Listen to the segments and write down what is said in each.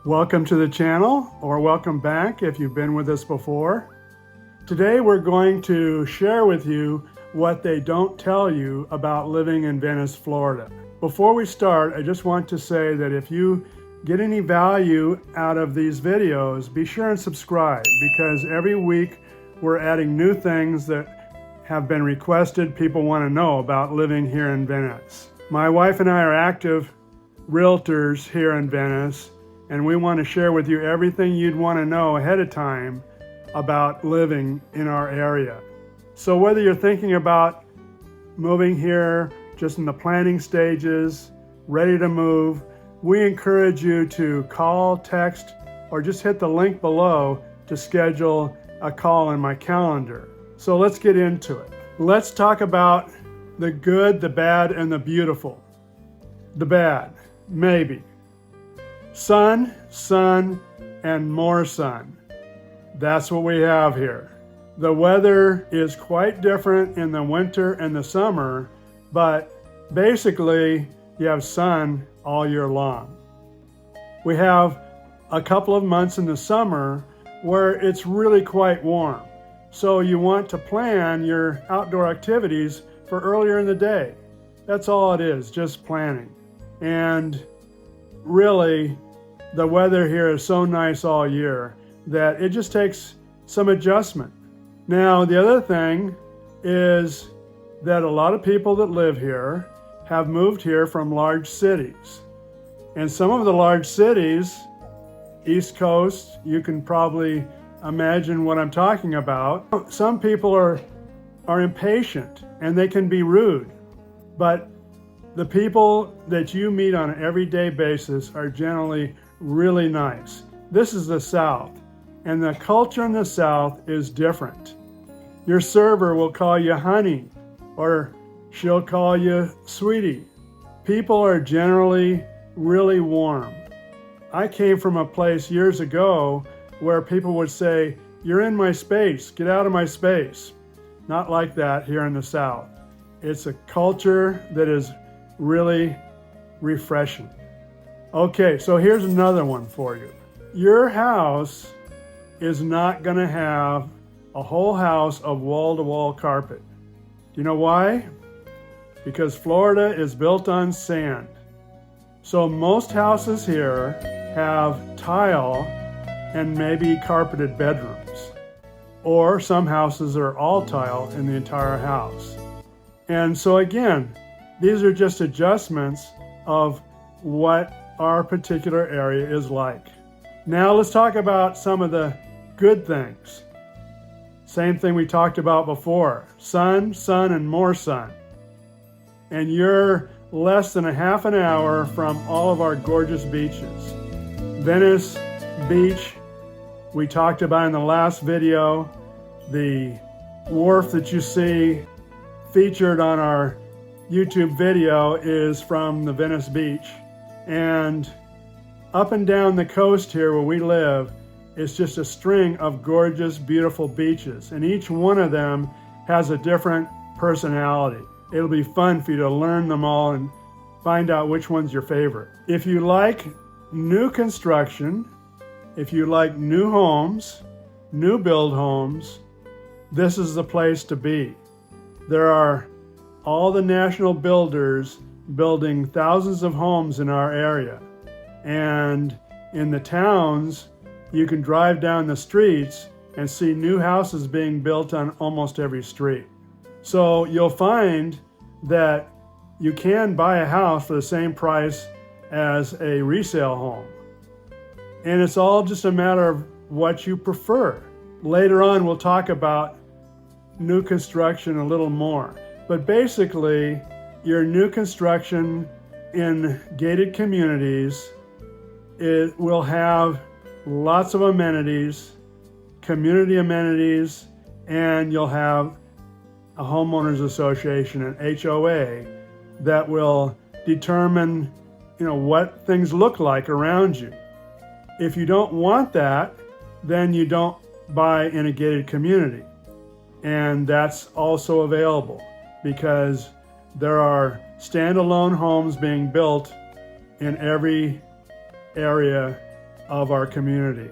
Welcome to the channel, or welcome back if you've been with us before. Today we're going to share with you what they don't tell you about living in Venice, Florida. Before we start, I just want to say that if you get any value out of these videos, be sure and subscribe, because every week we're adding new things that have been requested, people want to know about living here in Venice. My wife and I are active realtors here in Venice, and we want to share with you everything you'd want to know ahead of time about living in our area. So whether you're thinking about moving here, just in the planning stages, ready to move, we encourage you to call, text, or just hit the link below to schedule a call in my calendar. So let's get into it. Let's talk about the good, the bad, and the beautiful. The bad, maybe. Sun, and more sun. That's what we have here. The weather is quite different in the winter and the summer, but basically you have sun all year long. We have a couple of months in the summer where it's really quite warm. So you want to plan your outdoor activities for earlier in the day. That's all it is, just planning. And really, the weather here is so nice all year that it just takes some adjustment. Now, the other thing is that a lot of people that live here have moved here from large cities. And some of the large cities, East Coast, you can probably imagine what I'm talking about. Some people are impatient and they can be rude, but the people that you meet on an everyday basis are generally really nice. This is the South, and the culture in the South is different. Your server will call you honey, or she'll call you sweetie. People are generally really warm. I came from a place years ago where people would say, "You're in my space, get out of my space." Not like that here in the South. It's a culture that is really refreshing. Okay, so here's another one for you. Your house is not going to have a whole house of wall-to-wall carpet. Do you know why? Because Florida is built on sand. So most houses here have tile and maybe carpeted bedrooms. Or some houses are all tile in the entire house. And so again, these are just adjustments of what our particular area is like. Now let's talk about some of the good things. Same thing we talked about before. Sun, and more sun. And you're less than a half an hour from all of our gorgeous beaches. Venice Beach, we talked about in the last video. The wharf that you see featured on our YouTube video is from the Venice Beach. And up and down the coast here where we live is just a string of gorgeous, beautiful beaches. And each one of them has a different personality. It'll be fun for you to learn them all and find out which one's your favorite. If you like new construction, if you like new homes, new build homes, this is the place to be. There are all the national builders building thousands of homes in our area. And in the towns, you can drive down the streets and see new houses being built on almost every street. So you'll find that you can buy a house for the same price as a resale home. And it's all just a matter of what you prefer. Later on, we'll talk about new construction a little more. But basically, your new construction in gated communities, it will have lots of amenities, community amenities, and you'll have a homeowners association, an HOA, that will determine, what things look like around you. If you don't want that, then you don't buy in a gated community. And that's also available because there are standalone homes being built in every area of our community.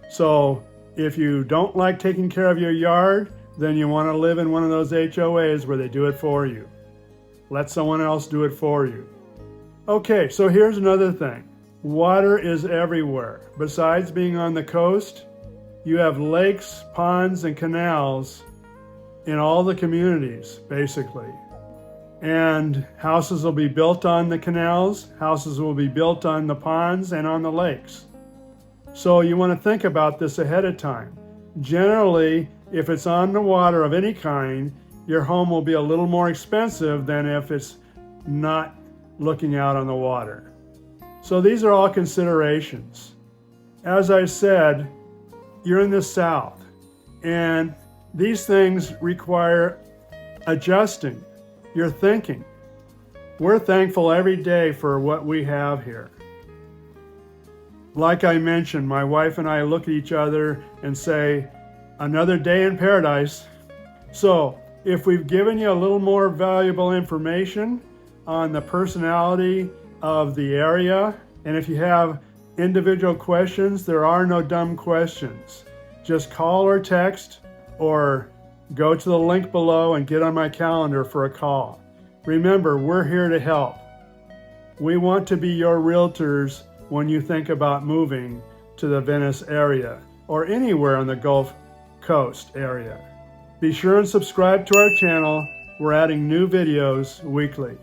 So if you don't like taking care of your yard, then you want to live in one of those HOAs where they do it for you. Let someone else do it for you. Okay, so here's another thing. Water is everywhere. Besides being on the coast, you have lakes, ponds, and canals in all the communities, basically. And houses will be built on the canals, houses will be built on the ponds and on the lakes. So you want to think about this ahead of time. Generally, if it's on the water of any kind, your home will be a little more expensive than if it's not looking out on the water. So these are all considerations. As I said, you're in the South, and these things require adjusting your thinking. We're thankful every day for what we have here. Like I mentioned, my wife and I look at each other and say, another day in paradise. So if we've given you a little more valuable information on the personality of the area, and if you have individual questions, there are no dumb questions. Just call or text or go to the link below and get on my calendar for a call. Remember, we're here to help. We want to be your realtors when you think about moving to the Venice area or anywhere on the Gulf Coast area. Be sure and subscribe to our channel. We're adding new videos weekly.